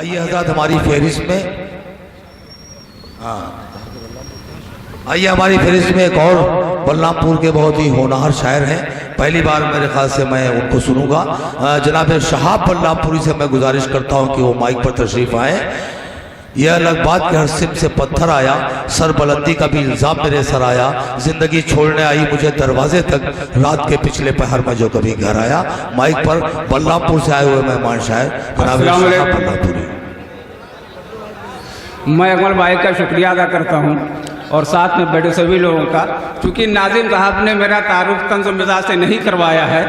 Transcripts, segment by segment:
आइए हज़रत हमारी फहरिस्त में, आइए हमारी फहरिस्त में एक और बलरामपुर के बहुत ही होनहार शायर हैं। पहली बार मेरे ख्याल से मैं उनको सुनूंगा। जनाब शहाब बलरामपुरी से मैं गुजारिश करता हूं कि वो माइक पर तशरीफ़ आए। यह अलग बात कि हर सिम से पत्थर आया, सर बुलंदी का भी इल्ज़ाम मेरे सर आया, जिंदगी छोड़ने आई मुझे दरवाजे तक, रात के पिछले पहर में जो कभी घर आया। माइक पर बलरामपुर से आए हुए मेहमान शायर जनाब शहाब बलरामपुरी। मैं अकमल भाई का शुक्रिया अदा करता हूँ और साथ में बैठे सभी लोगों का, क्योंकि नाजिम साहब ने मेरा तारुफ तंज़ व मिज़ाज से नहीं करवाया है।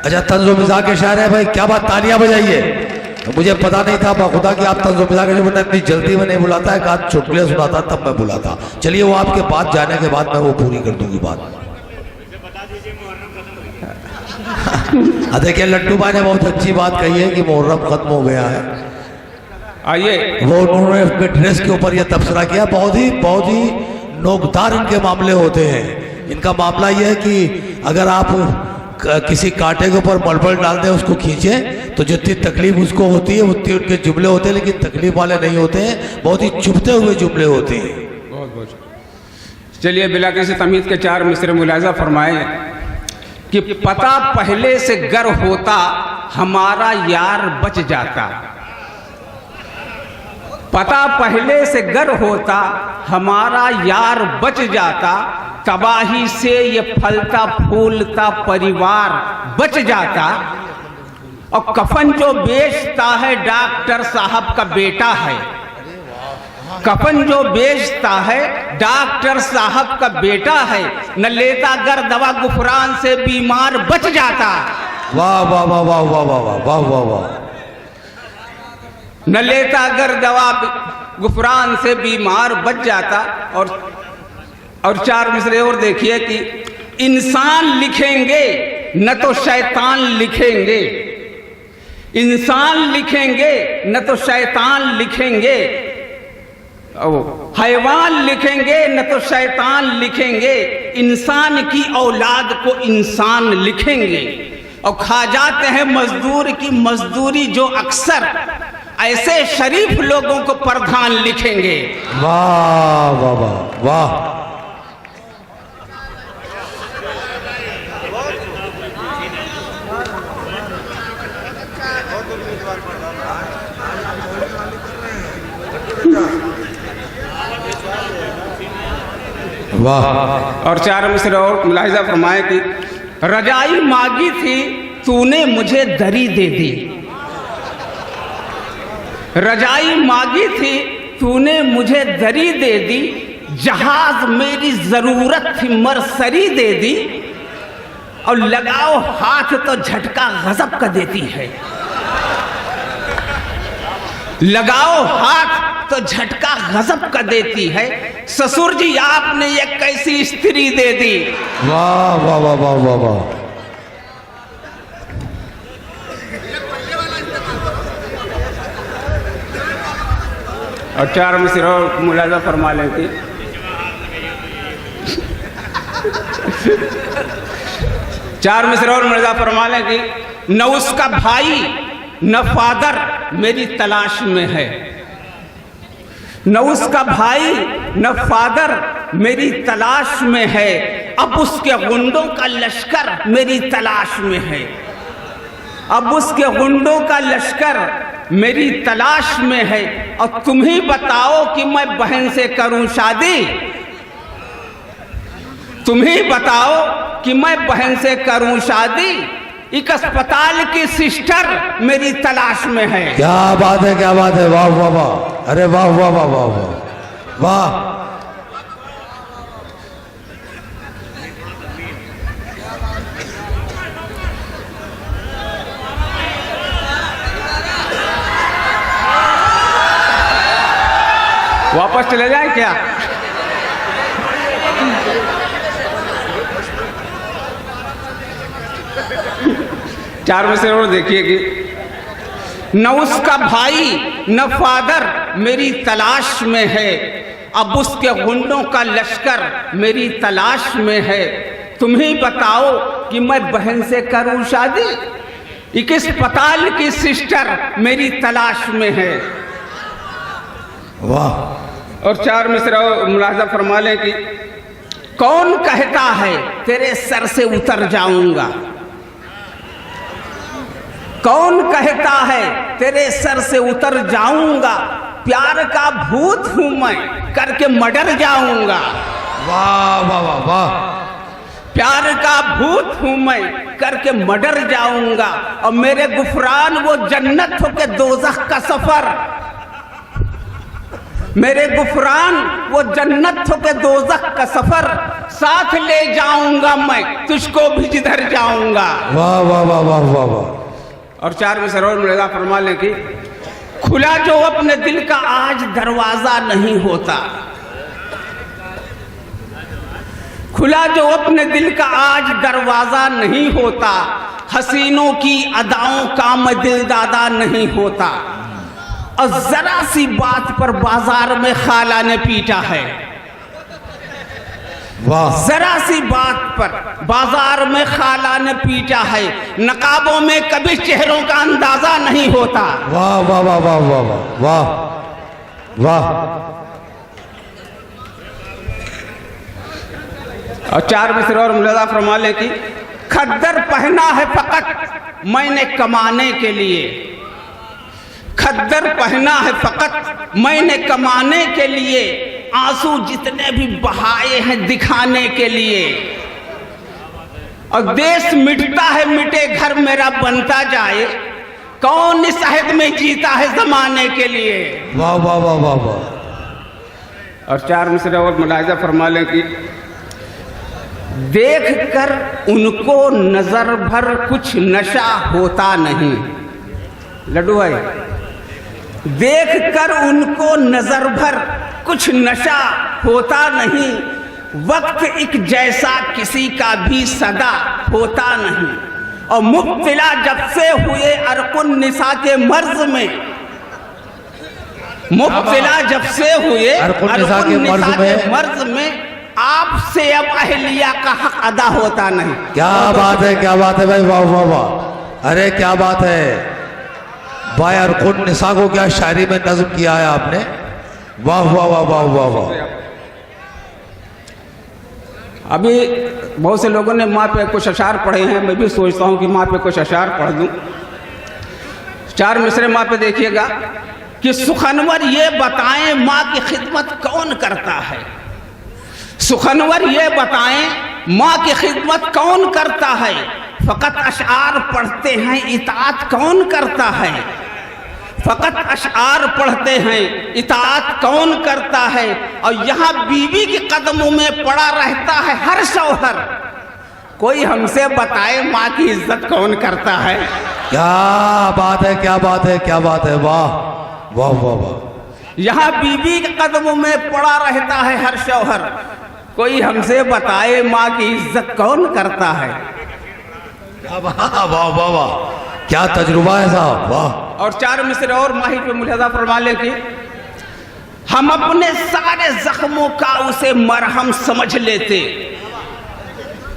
अच्छा, तंज़ व मिज़ाज के शायर है भाई, क्या बात, तालियां बजाइए। मुझे पता नहीं था खुदा कि आप तंज़ व मिज़ाज के, इतनी जल्दी में नहीं बुलाता है, कहा चुटकुले सुनाता तब मैं बुलाता। चलिए वो आपके पास जाने के बाद मैं वो पूरी कर दूंगी बात। देखिए लट्टू भाई ने बहुत अच्छी बात कही है कि मुहर्रम खत्म हो गया है। आइए, वो उन्होंने अपने ड्रेस के ऊपर यह तबसरा किया। बहुत ही नोकदार इनके मामले होते हैं। इनका मामला यह है कि अगर आप किसी कांटे के ऊपर मलबल डाल दें, उसको खींचें, तो जितनी तकलीफ उसको होती है उतनी उनके जुमले होते हैं, लेकिन तकलीफ वाले नहीं होते हैं, बहुत ही चुभते हुए जुमले होते हैं। बहुत चलिए, बिला किसी तमीज़ के 4 मिसरे मुलाजा फरमाए कि पता पहले से गर होता हमारा यार बच जाता, पता पहले से गर होता हमारा यार बच जाता, तबाही से ये फलता फूलता परिवार बच जाता। और कफन जो बेचता है डॉक्टर साहब का बेटा है, कफन जो बेचता है डॉक्टर साहब का बेटा है, न लेता गर दवा गुफरान से बीमार बच जाता। वाह वाह वाह वाह वाह वाह वाह वाह वाह। न लेता अगर दवा गुफरान से बीमार बच जाता। और 4 मिसरे और देखिए कि इंसान लिखेंगे न तो शैतान लिखेंगे, इंसान लिखेंगे न तो शैतान लिखेंगे, हैवान लिखेंगे न तो शैतान लिखेंगे, इंसान की औलाद को इंसान लिखेंगे। और खा जाते हैं मजदूर की मजदूरी जो अक्सर, ऐसे शरीफ लोगों को प्रधान लिखेंगे। वाह वाह वाह वाह। वाह। और 4 मिसरे और मुलाहिजा फरमाए कि रजाई मांगी थी तूने मुझे दरी दे दी, रजाई मांगी थी तूने मुझे दरी दे दी, जहाज मेरी जरूरत थी मरसरी दे दी। और लगाओ हाथ तो झटका गजब का देती है, लगाओ हाथ तो झटका गजब का देती है। ससुर जी आपने ये कैसी स्त्री दे दी। वाह वाह वाह वाह वाह वाह। और 4 मिसरे और मुलाजा फरमा लेती। 4 मिसरे और मुलाजा फरमा लें कि न उसका भाई न फादर मेरी तलाश में है, न उसका भाई न फादर मेरी तलाश में है, अब उसके गुंडों का लश्कर मेरी तलाश में है, अब उसके गुंडों का लश्कर मेरी तलाश में है। और तुम ही बताओ कि मैं बहन से करूं शादी, तुम ही बताओ कि मैं बहन से करूं शादी, एक अस्पताल की सिस्टर मेरी तलाश में है। क्या बात है, क्या बात है, वाह वाह वाह। अरे वाह वाह वाह वाह वाह वाह। वापस चले जाए क्या? चार में से और देखिए कि न उसका भाई न फादर मेरी तलाश में है, अब उसके गुंडों का लश्कर मेरी तलाश में है। तुम ही बताओ कि मैं बहन से करूं शादी, एक अस्पताल की सिस्टर मेरी तलाश में है। वाह। और 4 मिसरा मुलाजा फरमा लें कि कौन कहता है तेरे सर से उतर जाऊंगा, कौन कहता है तेरे सर से उतर जाऊंगा, प्यार का भूत हूं मैं करके मडर जाऊंगा। वाह वाह वाह वाह। प्यार का भूत हूं मैं करके मडर जाऊंगा, और मेरे गुफरान वो जन्नत हो के दोज़ख का सफर, मेरे गुफरान वो जन्नत हो के दोज़ख का सफर, साथ ले जाऊंगा मैं तुझको भी जिधर जाऊंगा। वाह वाह वाह वाह वाह वाह। और 4 में सरोवर मुलाजा फरमा लें कि खुला जो अपने दिल का आज दरवाजा नहीं होता, खुला जो अपने दिल का आज दरवाजा नहीं होता, हसीनों की अदाओं का मैं दिलदादा नहीं होता, और जरा सी बात पर बाजार में खाला ने पीटा है, वाह। जरा सी बात पर बाजार में खाला ने पीटा है, नकाबों में कभी चेहरों का अंदाजा नहीं होता। वाह वाह वाह वाह वाह वाह वाह वाह। और 4 मिसरे और मुलाजा फरमा लें कि खद्दर पहना है फकत मैंने कमाने के लिए, खद्दर पहना है फकत मैंने कमाने के लिए, आंसू जितने भी बहाए हैं दिखाने के लिए, और देश मिटता है मिटे घर मेरा बनता जाए, कौन इस अहद में जीता है जमाने के लिए। वाह वाह वाह वाह वाह। और 4 मिसरे और मुलाजा फरमा लें कि देख कर उनको नजर भर कुछ नशा होता नहीं, लड्डू भाई, देख कर उनको नजर भर कुछ नशा होता नहीं, वक्त एक जैसा किसी का भी सदा होता नहीं, और मुब्तला जब से हुए अरकुन निसा के मर्ज में, मुब्तला जब से हुए अरकुन निसा के मर्ज में, आपसे अब अहलिया का हक अदा होता नहीं। क्या बात है, क्या बात है भाई, वाह वाह वाह। अरे क्या बात है भाई, अरकुन निसा को क्या शायरी में नज्म किया है आपने, वाह वाह वाह वाह वाह वाह। अभी बहुत से लोगों ने माँ पे कुछ अशार पढ़े हैं, मैं भी सोचता हूँ कि माँ पे कुछ अशार पढ़ दूँ। 4 मिसरे माँ पे देखिएगा कि सुखनवर ये बताएं माँ की खिदमत कौन करता है, सुखनवर ये बताएं माँ की खिदमत कौन करता है, फकत अशआर पढ़ते हैं इताअत कौन करता है, फकत अशआर पढ़ते हैं इताअत कौन करता है, और यहाँ बीवी के कदमों में पड़ा रहता है हर शौहर, कोई हमसे बताए माँ की इज्जत कौन करता है। क्या बात है, क्या बात है, क्या बात है, वाह वाह वाह वाह। यहाँ बीवी के कदमों में पड़ा रहता है हर शौहर, कोई हमसे बताए माँ की इज्जत कौन करता है। वाह वाह वाह वाह, क्या तजुर्बा है साहब, वाह। और 4 मिसरे और माही पे मुलाजा फरमा ले कि हम अपने सारे जख्मों का उसे मरहम समझ लेते,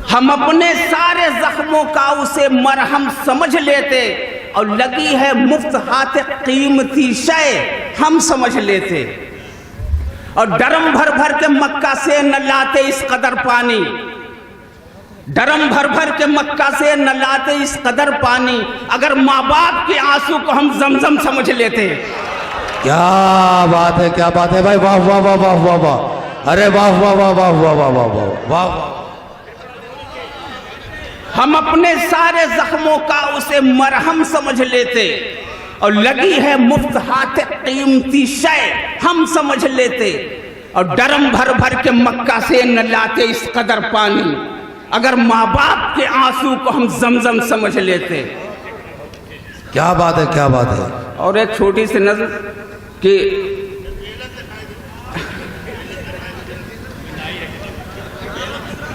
हम अपने सारे जख्मों का उसे मरहम समझ लेते, और लगी है मुफ्त हाथ कीमती शय हम समझ लेते, और डरम भर भर के मक्का से न लाते इस कदर पानी, डरम भर भर के मक्का से न लाते इस कदर पानी, अगर माँ बाप के आंसू को हम जमजम समझ लेते। क्या बात है, क्या बात है भाई, वाह वाह वाह वाह वाह वाह। अरे वाह वाह वाह वाह वाह वाह वाह वाह वाह। हम अपने सारे जख्मों का उसे मरहम समझ लेते, और लगी है मुफ्त हाथ कीमती शय हम समझ लेते, और डरम भर भर के मक्का से न लाते इस कदर पानी, अगर माँ बाप के आंसू को हम जमजम समझ लेते। क्या बात है, क्या बात है। और एक छोटी सी नज़र कि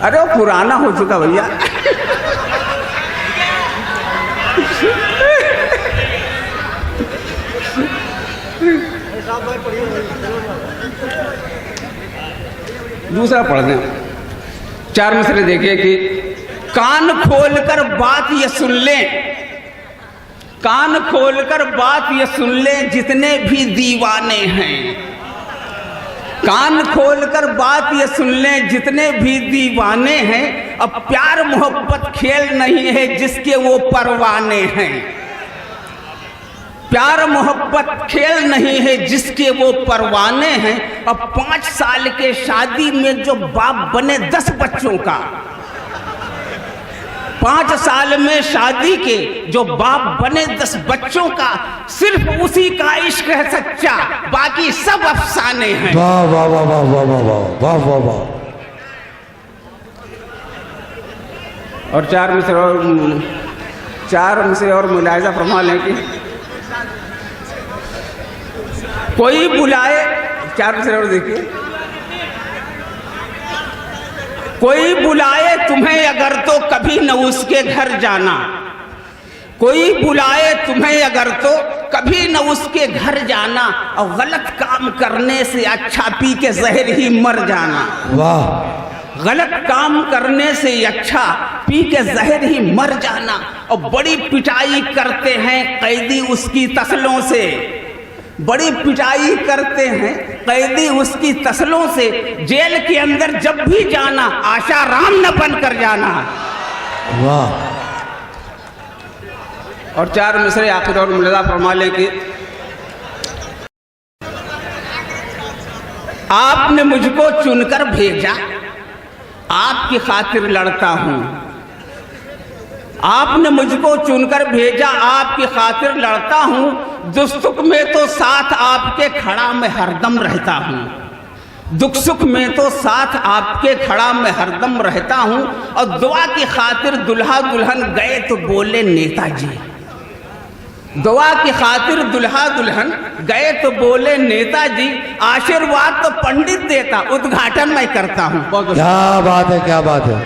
अरे वो पुराना हो चुका भैया। दूसरा पढ़ दें। 4 मिसरे देखिए कि कान खोलकर बात ये सुन लें, कान खोलकर बात ये सुन लें जितने भी दीवाने हैं, कान खोलकर बात ये सुन लें जितने भी दीवाने हैं, अब प्यार मोहब्बत खेल नहीं है जिसके वो परवाने हैं। प्यार मोहब्बत खेल नहीं है जिसके वो परवाने हैं। अब 5 साल के शादी में जो बाप बने 10 बच्चों का, 5 साल में शादी के जो बाप बने 10 बच्चों का, सिर्फ उसी का इश्क है सच्चा, बाकी सब अफसाने हैं। वाह वाह वाह वाह वाह वाह वाह वाह वाह वाह। और 4 मिसरे और मुलाहिजा फरमा लें कि कोई बुलाए, 4 मिसरे और देखिए, कोई बुलाए तुम्हें अगर तो कभी न उसके घर जाना। कोई बुलाए तुम्हें अगर तो कभी न उसके घर जाना, और गलत काम करने से अच्छा पी के जहर ही मर जाना। वाह। गलत काम करने से अच्छा पी के जहर ही मर जाना। और बड़ी पिटाई करते हैं कैदी उसकी तसलों से, बड़ी पिटाई करते हैं कैदी उसकी तसलों से। जेल के अंदर जब भी जाना आशा राम न बन कर जाना। वाह। और 4 मिसरे आखिर और मुलाहिजा फरमा लें कि आपने मुझको चुनकर भेजा, आपकी खातिर लड़ता हूं। आपने मुझको चुनकर भेजा, आपकी खातिर लड़ता हूं। दुख सुख में तो साथ आपके खड़ा मैं हरदम रहता हूं। दुख सुख में तो साथ आपके खड़ा मैं हरदम रहता हूं। और दुआ की खातिर दुल्हा दुल्हन गए तो बोले नेताजी। दुआ की खातिर दुल्हा दुल्हन गए तो बोले नेताजी। आशीर्वाद तो पंडित देता, उद्घाटन मैं करता हूं। क्या बात है, क्या बात है।